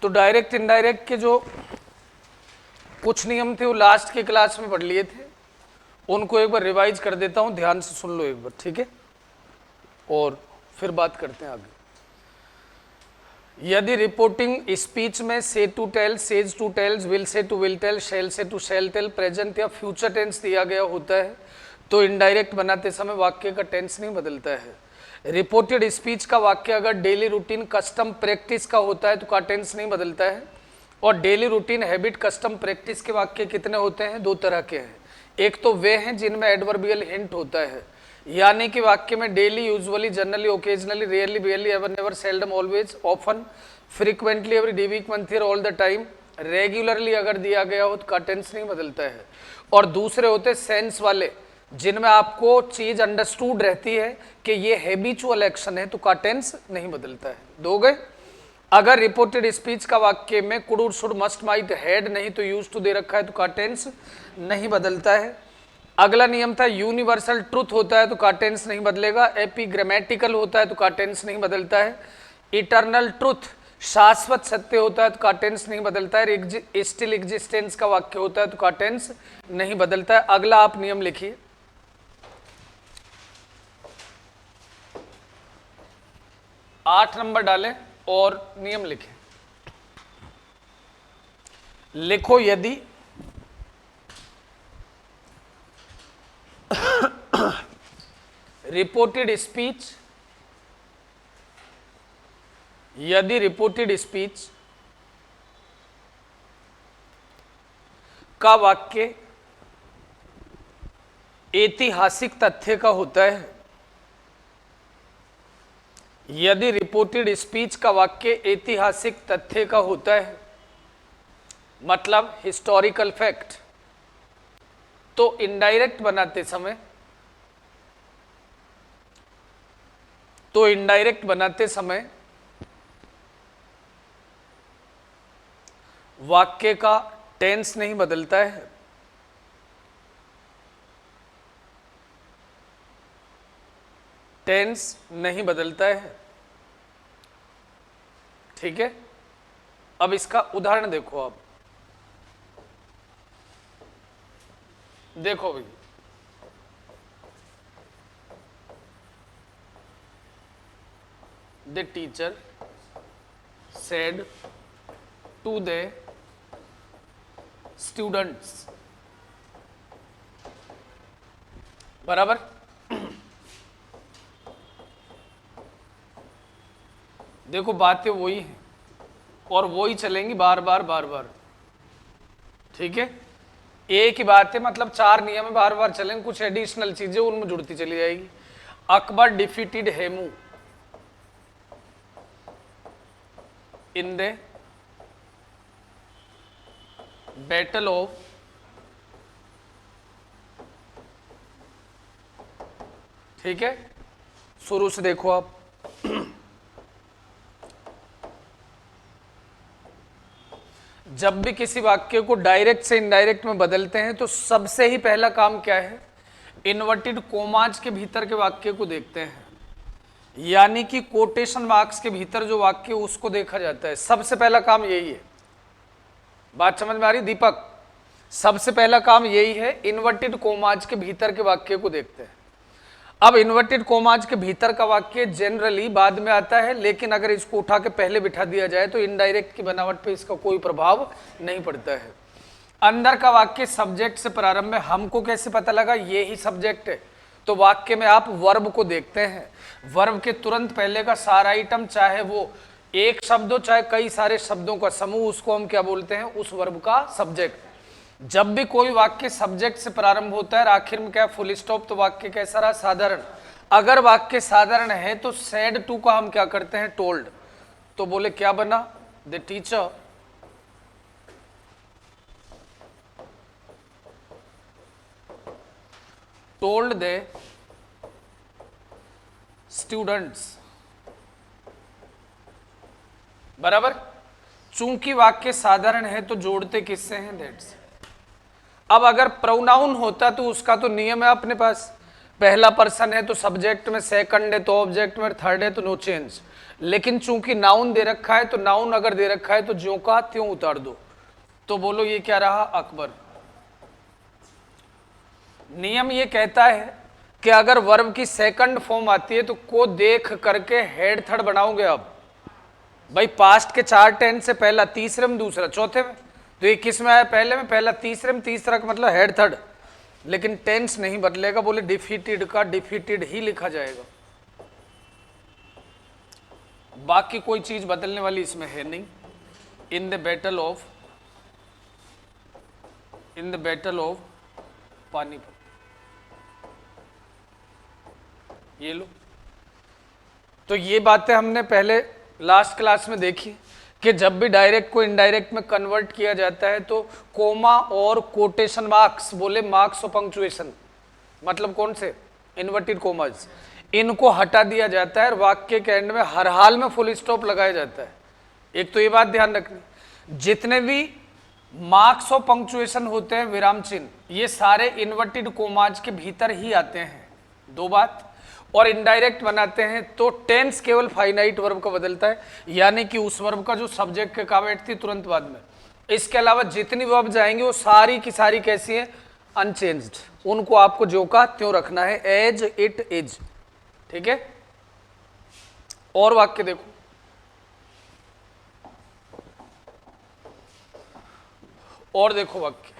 तो direct indirect के जो कुछ नियम थे वो लास्ट की क्लास में पढ़ लिए थे, उनको एक बार रिवाइज कर देता हूं, ध्यान से सुन लो एक बार, ठीक है, और फिर बात करते हैं आगे। यदि रिपोर्टिंग स्पीच में say to tell, says to tells, will say to will tell, shall say to shall tell, present या फ्यूचर टेंस दिया गया होता है तो इनडायरेक्ट बनाते समय वाक्य का टेंस नहीं बदलता है। रिपोर्टेड स्पीच का वाक्य अगर डेली रूटीन कस्टम प्रैक्टिस का होता है तो का टेंस नहीं बदलता है। और daily routine habit custom practice के वाक्य कितने होते हैं? दो तरह के हैं। एक तो वे हैं जिनमें एडवर्बियल हिंट होता है, यानी कि वाक्य में daily, usually, generally, occasionally, rarely, barely, ever, never, seldom, always, often, frequently, every day, week, month, year, all the time, regularly अगर दिया गया हो तो का टेंस नहीं बदलता है। और दूसरे होते सेंस वाले, जिनमें आपको चीज अंडरस्टूड रहती है कि ये हैबिचुअल एक्शन है तो का टेंस नहीं बदलता है। दो गए। अगर रिपोर्टेड स्पीच का वाक्य में could, should, must, might, had नहीं तो यूज टू दे रखा है तो का टेंस नहीं बदलता है। अगला नियम था यूनिवर्सल ट्रुथ होता है तो का टेंस नहीं बदलेगा। एपिग्रामेटिकल होता है तो का टेंस नहीं बदलता है। इटर्नल ट्रुथ, शाश्वत सत्य होता है तो का टेंस नहीं बदलता है। स्टिल एग्जिस्टेंस का वाक्य होता है तो का टेंस नहीं बदलता है। अगला आप नियम लिखिए, 8 नंबर डालें और नियम लिखें। लिखो, यदि रिपोर्टेड स्पीच, यदि रिपोर्टेड स्पीच का वाक्य ऐतिहासिक तथ्य का होता है, यदि रिपोर्टेड स्पीच का वाक्य ऐतिहासिक तथ्य का होता है, मतलब हिस्टोरिकल फैक्ट, तो इनडायरेक्ट बनाते समय, वाक्य का टेंस नहीं बदलता है। टेंस नहीं बदलता है, ठीक है। अब इसका उदाहरण देखो, आप देखो भाई, the teacher said to the students, बराबर। देखो बातें वही हैं और वही चलेंगी बार बार बार बार, ठीक है। एक ही बात है, मतलब 4 नियम में बार बार चलेंगे, कुछ एडिशनल चीजें उनमें जुड़ती चली जाएगी। Akbar defeated Hemu in the battle of, ठीक है। शुरू से देखो आप, जब भी किसी वाक्य को डायरेक्ट से इनडायरेक्ट में बदलते हैं तो सबसे ही पहला काम क्या है? इन्वर्टेड कोमाज के भीतर के वाक्य को देखते हैं, यानी कि कोटेशन मार्क्स के भीतर जो वाक्य उसको देखा जाता है। सबसे पहला काम यही है। बात समझ में आ रही दीपक? सबसे पहला काम यही है, इन्वर्टेड कोमाज के भीतर के वाक्य को देखते हैं। अब इन्वर्टेड कोमाज के भीतर का वाक्य जनरली बाद में आता है, लेकिन अगर इसको उठा के पहले बिठा दिया जाए तो इनडायरेक्ट की बनावट पे इसका कोई प्रभाव नहीं पड़ता है। अंदर का वाक्य सब्जेक्ट से प्रारंभ है। हमको कैसे पता लगा ये ही सब्जेक्ट है? तो वाक्य में आप वर्ब को देखते हैं, वर्ब के तुरंत पहले का सारा आइटम, चाहे वो एक शब्द हो चाहे कई सारे शब्दों का समूह, उसको हम क्या बोलते हैं? उस वर्ब का सब्जेक्ट। जब भी कोई वाक्य सब्जेक्ट से प्रारंभ होता है और आखिर में क्या फुल स्टॉप, तो वाक्य कैसा रहा? साधारण। अगर वाक्य साधारण है तो सेड टू का हम क्या करते हैं? टोल्ड। तो बोले क्या बना? The teacher told the students, बराबर। चूंकि वाक्य साधारण है तो जोड़ते किससे हैं? दैट्स। अब अगर प्रोनाउन होता तो उसका तो नियम है अपने पास, पहला पर्सन है तो सब्जेक्ट में, सेकंड है तो ऑब्जेक्ट में, थर्ड है तो नो चेंज। लेकिन चूंकि नाउन दे रखा है तो नाउन अगर दे रखा है तो ज्यों का त्यों उतार दो। तो बोलो ये क्या रहा? अकबर। नियम ये कहता है कि अगर वर्ब की सेकंड फॉर्म आती है तो को देख करके हेड थर्ड बनाओगे। अब भाई पास्ट के 4 टेंस से पहला तीसरे में, दूसरा चौथे में, तो ये किस में आया? पहले में, पहला तीसरे में, तीसरा का मतलब हेड थर्ड। लेकिन टेंस नहीं बदलेगा, बोले डिफीटेड का डिफीटेड ही लिखा जाएगा, बाकी कोई चीज बदलने वाली इसमें है नहीं। In the battle of Panipat, ये लो। तो ये बातें हमने पहले लास्ट क्लास में देखी कि जब भी डायरेक्ट को इनडायरेक्ट में कन्वर्ट किया जाता है तो कोमा और कोटेशन मार्क्स, बोले मार्क्स ऑफ पंक्चुएशन, मतलब कौन से? इन्वर्टेड कोमास, इनको हटा दिया जाता है और वाक्य के एंड में हर हाल में फुल स्टॉप लगाया जाता है। एक तो ये बात ध्यान रखनी, जितने भी मार्क्स ऑफ पंक्चुएशन होते हैं, विराम चिन्ह, ये सारे इन्वर्टेड कोमाज के भीतर ही आते हैं। दो बात। और इनडायरेक्ट बनाते हैं तो टेंस केवल फाइनाइट वर्ब का बदलता है, यानी कि उस वर्ब का जो सब्जेक्ट के का बैठती तुरंत बाद में। इसके अलावा जितनी वर्ब जाएंगी वो सारी की सारी कैसी है? अनचेंज्ड। उनको आपको जो का त्यों रखना है, एज इट इज। ठीक है। और वाक्य देखो, और देखो वाक्य,